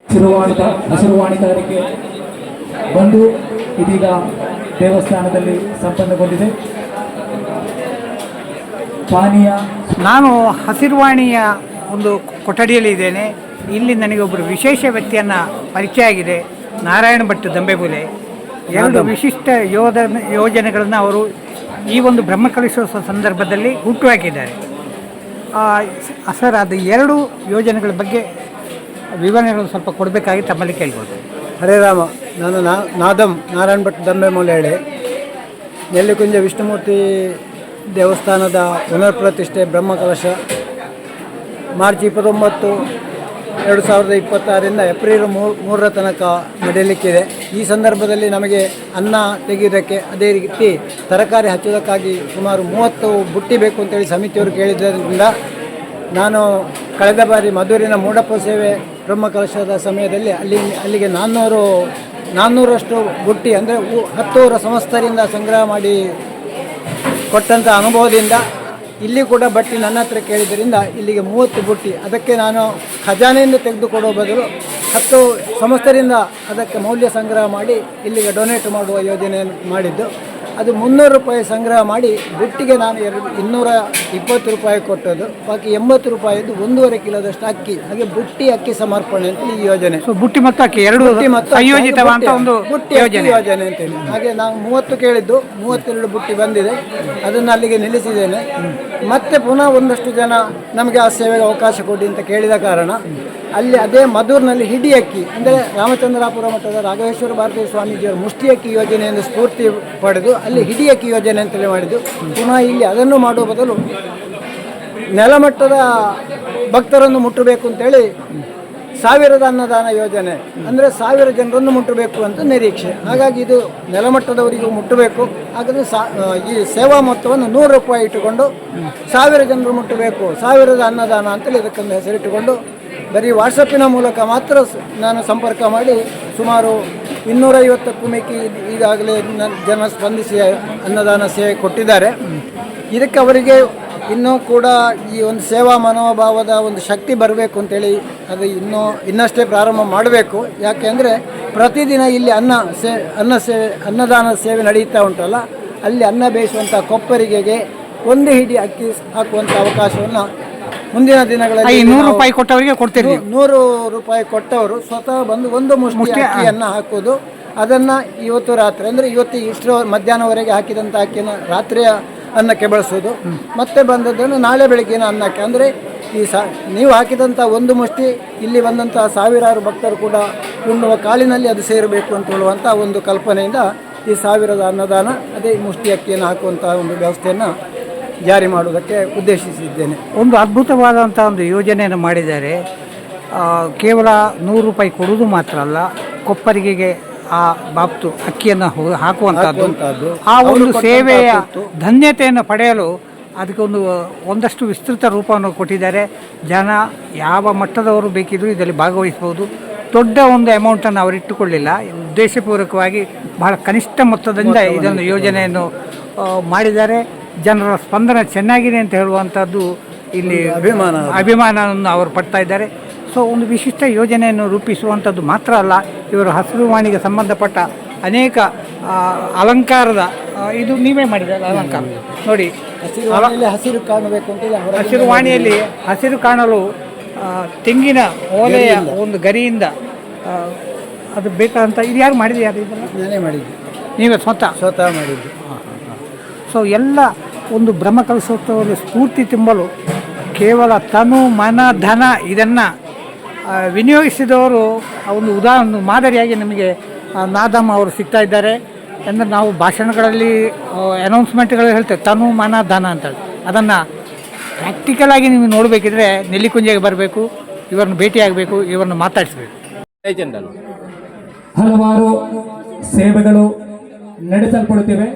ಹಸಿರುವಾಣಿಗಾರಿಕೆ ಬಂದು ಇದೀಗ ದೇವಸ್ಥಾನದಲ್ಲಿ ಸಂಪನ್ನಗೊಂಡಿದೆ. ಪಾನೀಯ ನಾನು ಹಸಿರುವಾಣಿಯ ಒಂದು ಕೊಠಡಿಯಲ್ಲಿ ಇದ್ದೇನೆ. ಇಲ್ಲಿ ನನಗೆ ಒಬ್ಬರು ವಿಶೇಷ ವ್ಯಕ್ತಿಯನ್ನು ಪರಿಚಯ ಆಗಿದೆ. ನಾರಾಯಣ ಭಟ್ ದಂಬೆಬುಲೆ. ಎರಡು ವಿಶಿಷ್ಟ ಯೋಜನೆಗಳನ್ನು ಅವರು ಈ ಒಂದು ಬ್ರಹ್ಮಕಲಶೋತ್ಸವ ಸಂದರ್ಭದಲ್ಲಿ ಹುಟ್ಟುಹಾಕಿದ್ದಾರೆ. ಸರ್, ಅದು ಎರಡು ಯೋಜನೆಗಳ ಬಗ್ಗೆ ವಿವರಣೆಗಳು ಸ್ವಲ್ಪ ಕೊಡಬೇಕಾಗಿ ತಮ್ಮಲ್ಲಿ ಕೇಳ್ಬೋದು. ಹರೇ ರಾಮ. ನಾನು ನಾದಂ ನಾರಾಯಣ ಭಟ್ ದಂಬೆಮೂಲೆ ಹೇಳಿ, ನೆಲ್ಲಿಕುಂಜ ವಿಷ್ಣುಮೂರ್ತಿ ದೇವಸ್ಥಾನದ ಪುನರ್ ಪ್ರತಿಷ್ಠೆ ಬ್ರಹ್ಮಕಲಶ ಮಾರ್ಚ್ 29, 2026 ಏಪ್ರಿಲ್ 3 ತನಕ ನಡೆಯಲಿಕ್ಕಿದೆ. ಈ ಸಂದರ್ಭದಲ್ಲಿ ನಮಗೆ ಅನ್ನ ತೆಗೆಯುವುದಕ್ಕೆ, ಅದೇ ರೀತಿ ತರಕಾರಿ ಹಚ್ಚೋದಕ್ಕಾಗಿ ಸುಮಾರು 30 ಬುಟ್ಟಿ ಬೇಕು ಅಂತೇಳಿ ಸಮಿತಿಯವರು ಕೇಳಿದ್ದರಿಂದ ನಾನು ಕಳೆದ ಬಾರಿ ಮಧುರಿನ ಮೂಡಪ್ಪ ಸೇವೆ ಬ್ರಹ್ಮಕಲಶದ ಸಮಯದಲ್ಲಿ ಅಲ್ಲಿಗೆ 400ರಷ್ಟು ಬುಟ್ಟಿ ಅಂದರೆ 10 ಸಂಸ್ಥರಿಂದ ಸಂಗ್ರಹ ಮಾಡಿ ಕೊಟ್ಟಂಥ ಅನುಭವದಿಂದ ಇಲ್ಲಿ ಕೂಡ ಬಟ್ಟಿ ನನ್ನ ಹತ್ರ ಕೇಳಿದ್ದರಿಂದ ಇಲ್ಲಿಗೆ 30 ಬುಟ್ಟಿ. ಅದಕ್ಕೆ ನಾನು ಖಜಾನೆಯಿಂದ ತೆಗೆದುಕೊಡೋ ಬದಲು 10 ಸಂಸ್ಥರಿಂದ ಅದಕ್ಕೆ ಮೌಲ್ಯ ಸಂಗ್ರಹ ಮಾಡಿ ಇಲ್ಲಿಗೆ ಡೊನೇಟ್ ಮಾಡುವ ಯೋಜನೆಯನ್ನು ಮಾಡಿದ್ದು. ಅದು 300 ರೂಪಾಯಿ ಸಂಗ್ರಹ ಮಾಡಿ ಬುಟ್ಟಿಗೆ ನಾನು 220 ರೂಪಾಯಿ ಕೊಟ್ಟದ್ದು. ಬಾಕಿ 80 ರೂಪಾಯಿದ್ದು 1.5 ಕಿಲೋದಷ್ಟು ಅಕ್ಕಿ, ಹಾಗೆ ಬುಟ್ಟಿ ಅಕ್ಕಿ ಸಮರ್ಪಣೆ ಅಂತ ಈ ಯೋಜನೆ. ಬುಟ್ಟಿ ಮತ್ತು ಅಕ್ಕಿ ಎರಡು ಬುಟ್ಟಿ ಯೋಜನೆ ಅಂತೇಳಿ. ಹಾಗೆ ನಾನು 30 ಕೇಳಿದ್ದು, 32 ಬುಟ್ಟಿ ಬಂದಿದೆ. ಅದನ್ನು ಅಲ್ಲಿಗೆ ನಿಲ್ಲಿಸಿದ್ದೇನೆ. ಮತ್ತೆ ಪುನಃ ಒಂದಷ್ಟು ಜನ ನಮಗೆ ಆ ಸೇವೆಗೆ ಅವಕಾಶ ಕೊಡಿ ಅಂತ ಕೇಳಿದ ಕಾರಣ ಅಲ್ಲಿ ಅದೇ ಮಧುರ್ನಲ್ಲಿ ಹಿಡಿ ಅಕ್ಕಿ ಅಂದರೆ ರಾಮಚಂದ್ರಾಪುರ ಮಠದ ರಾಘವೇಶ್ವರ ಭಾರತೀಯ ಸ್ವಾಮೀಜಿಯವರ ಮುಷ್ಟಿ ಅಕ್ಕಿ ಯೋಜನೆಯಿಂದ ಸ್ಫೂರ್ತಿ ಪಡೆದು ಅಲ್ಲಿ ಹಿಡಿ ಅಕ್ಕಿ ಯೋಜನೆ ಅಂತೇಳಿ ಮಾಡಿದ್ದು. ಪುನಃ ಇಲ್ಲಿ ಅದನ್ನು ಮಾಡುವ ಬದಲು ನೆಲಮಟ್ಟದ ಭಕ್ತರನ್ನು ಮುಟ್ಟಬೇಕು ಅಂತೇಳಿ 1000 ಅನ್ನದಾನ ಯೋಜನೆ ಅಂದರೆ 1000 ಜನರನ್ನು ಮುಟ್ಟಬೇಕು ಅಂತ ನಿರೀಕ್ಷೆ. ಹಾಗಾಗಿ ಇದು ನೆಲಮಟ್ಟದವರಿಗೂ ಮುಟ್ಟಬೇಕು. ಹಾಗಾದರೆ ಈ ಸೇವಾ ಮೊತ್ತವನ್ನು 100 ರೂಪಾಯಿ ಇಟ್ಟುಕೊಂಡು 1000 ಜನರು ಮುಟ್ಟಬೇಕು, 1000 ಅನ್ನದಾನ ಅಂತೇಳಿ ಇದಕ್ಕೊಂದು ಹೆಸರಿಟ್ಟುಕೊಂಡು ಬರೀ ವಾಟ್ಸಪ್ಪಿನ ಮೂಲಕ ಮಾತ್ರ ನಾನು ಸಂಪರ್ಕ ಮಾಡಿ ಸುಮಾರು 250ಕ್ಕೂ ಮಿಕ್ಕಿ ಈಗಾಗಲೇ ಜನ ಸ್ಪಂದಿಸಿ ಅನ್ನದಾನ ಸೇವೆ ಕೊಟ್ಟಿದ್ದಾರೆ. ಇದಕ್ಕೆ ಅವರಿಗೆ ಇನ್ನೂ ಕೂಡ ಈ ಒಂದು ಸೇವಾ ಮನೋಭಾವದ ಒಂದು ಶಕ್ತಿ ಬರಬೇಕು ಅಂತೇಳಿ ಅದು ಇನ್ನಷ್ಟೇ ಪ್ರಾರಂಭ ಮಾಡಬೇಕು. ಯಾಕೆ ಅಂದರೆ ಪ್ರತಿದಿನ ಇಲ್ಲಿ ಅನ್ನದಾನ ಸೇವೆ ನಡೆಯುತ್ತಾ ಉಂಟಲ್ಲ, ಅಲ್ಲಿ ಅನ್ನ ಬೇಯಿಸುವಂಥ ಕೊಪ್ಪರಿಗೆಗೆ 1 ಹಿಡಿ ಅಕ್ಕಿ ಹಾಕುವಂಥ ಅವಕಾಶವನ್ನು ಮುಂದಿನ ದಿನಗಳಲ್ಲಿ 100 ರೂಪಾಯಿ ಕೊಟ್ಟವರಿಗೆ ಕೊಡ್ತೀರಿ. 100 ರೂಪಾಯಿ ಕೊಟ್ಟವರು ಸ್ವತಃ ಬಂದು 1 ಮುಷ್ಟಿ ಅಕ್ಕಿಯನ್ನು ಹಾಕೋದು. ಅದನ್ನು ಇವತ್ತು ರಾತ್ರಿ ಅಂದರೆ ಇಷ್ಟು ಮಧ್ಯಾಹ್ನವರೆಗೆ ಹಾಕಿದಂಥ ಅಕ್ಕಿಯನ್ನು ರಾತ್ರಿಯ ಅನ್ನಕ್ಕೆ ಬಳಸೋದು. ಮತ್ತೆ ಬಂದದ್ದನ್ನು ನಾಳೆ ಬೆಳಗ್ಗಿನ ಅನ್ನಕ್ಕೆ ಅಂದರೆ ನೀವು ಹಾಕಿದಂಥ 1 ಮುಷ್ಟಿ ಇಲ್ಲಿ ಬಂದಂಥ ಸಾವಿರಾರು ಭಕ್ತರು ಕೂಡ ಉಣ್ಣುವ ಕಾಲಿನಲ್ಲಿ ಅದು ಸೇರಬೇಕು ಅಂತ ಹೇಳುವಂಥ ಒಂದು ಕಲ್ಪನೆಯಿಂದ ಈ 1000 ಅನ್ನದಾನ ಅದೇ ಮುಷ್ಟಿ ಅಕ್ಕಿಯನ್ನು ಹಾಕುವಂಥ ಒಂದು ವ್ಯವಸ್ಥೆಯನ್ನು ಜಾರಿ ಮಾಡುವುದಕ್ಕೆ ಉದ್ದೇಶಿಸಿದ್ದೇನೆ. ಒಂದು ಅದ್ಭುತವಾದಂಥ ಒಂದು ಯೋಜನೆಯನ್ನು ಮಾಡಿದ್ದಾರೆ. ಕೇವಲ 100 ರೂಪಾಯಿ ಕೊಡುವುದು ಮಾತ್ರ ಅಲ್ಲ, ಕೊಪ್ಪರಿಗೆಗೆ ಆ ಬಾಪ್ತು ಅಕ್ಕಿಯನ್ನು ಹಾಕುವಂಥದ್ದು, ಆ ಒಂದು ಸೇವೆಯ ಧನ್ಯತೆಯನ್ನು ಪಡೆಯಲು ಅದಕ್ಕೆ ಒಂದಷ್ಟು ವಿಸ್ತೃತ ರೂಪವನ್ನು ಕೊಟ್ಟಿದ್ದಾರೆ. ಜನ ಯಾವ ಮಟ್ಟದವರು ಬೇಕಿದ್ದರೂ ಇದರಲ್ಲಿ ಭಾಗವಹಿಸ್ಬೋದು. ದೊಡ್ಡ ಒಂದು ಅಮೌಂಟನ್ನು ಅವರು ಇಟ್ಟುಕೊಳ್ಳಿಲ್ಲ, ಉದ್ದೇಶಪೂರ್ವಕವಾಗಿ ಬಹಳ ಕನಿಷ್ಠ ಮೊತ್ತದಿಂದ ಇದೊಂದು ಯೋಜನೆಯನ್ನು ಮಾಡಿದ್ದಾರೆ. ಜನರ ಸ್ಪಂದನೆ ಚೆನ್ನಾಗಿದೆ ಅಂತ ಹೇಳುವಂಥದ್ದು ಇಲ್ಲಿ ಅಭಿಮಾನವನ್ನು ಅವರು ಪಡ್ತಾ ಇದ್ದಾರೆ. ಸೊ ಒಂದು ವಿಶಿಷ್ಟ ಯೋಜನೆಯನ್ನು ರೂಪಿಸುವಂಥದ್ದು ಮಾತ್ರ ಅಲ್ಲ, ಇವರು ಹಸಿರುವಾಣಿಗೆ ಸಂಬಂಧಪಟ್ಟ ಅನೇಕ ಅಲಂಕಾರದ ಇದು ನೀವೇ ಮಾಡಿದ್ದಾರೆ ಅಲಂಕಾರ ನೋಡಿ. ಹಸಿರು ಕಾಣಬೇಕು ಅಂತ ಹಸಿರುವಾಣಿಯಲ್ಲಿ ಹಸಿರು ಕಾಣಲು ತೆಂಗಿನ ಓಲೆಯ ಒಂದು ಗರಿಯಿಂದ ಅದು ಬೇಕಾದಂಥ ಇದು ಯಾರು ಮಾಡಿದೆ? ಯಾರು ಇದನ್ನು? ನಾನೇ ಮಾಡಿದ್ದೆ. ನೀವೇ ಸ್ವತಃ ಮಾಡಿದ್ದು. ಸೊ ಎಲ್ಲ ಒಂದು ಬ್ರಹ್ಮಕಲಶೋತ್ಸವದ ಸ್ಫೂರ್ತಿ ತುಂಬಲು ಕೇವಲ ತನು ಮನ ಧನ ಇದನ್ನು ವಿನಿಯೋಗಿಸಿದವರು ಒಂದು ಉದಾಹರಣೆ ಮಾದರಿಯಾಗಿ ನಮಗೆ ನಾದಮ್ ಅವರು ಸಿಗ್ತಾ ಇದ್ದಾರೆ. ಅಂದರೆ ನಾವು ಭಾಷಣಗಳಲ್ಲಿ ಅನೌನ್ಸ್ಮೆಂಟ್ಗಳಲ್ಲಿ ಹೇಳ್ತೇವೆ ತನು ಮನ ಧನ ಅಂತೇಳಿ. ಅದನ್ನು ಪ್ರಾಕ್ಟಿಕಲಾಗಿ ನೀವು ನೋಡಬೇಕಿದ್ರೆ ನೆಲ್ಲಿಕುಂಜೆಗೆ ಬರಬೇಕು, ಇವರನ್ನು ಭೇಟಿಯಾಗಬೇಕು, ಇವರನ್ನು ಮಾತಾಡಿಸಬೇಕು. ಹಲವಾರು ಸೇವೆಗಳು ನಡೆಸಲ್ಪಡುತ್ತಿವೆ.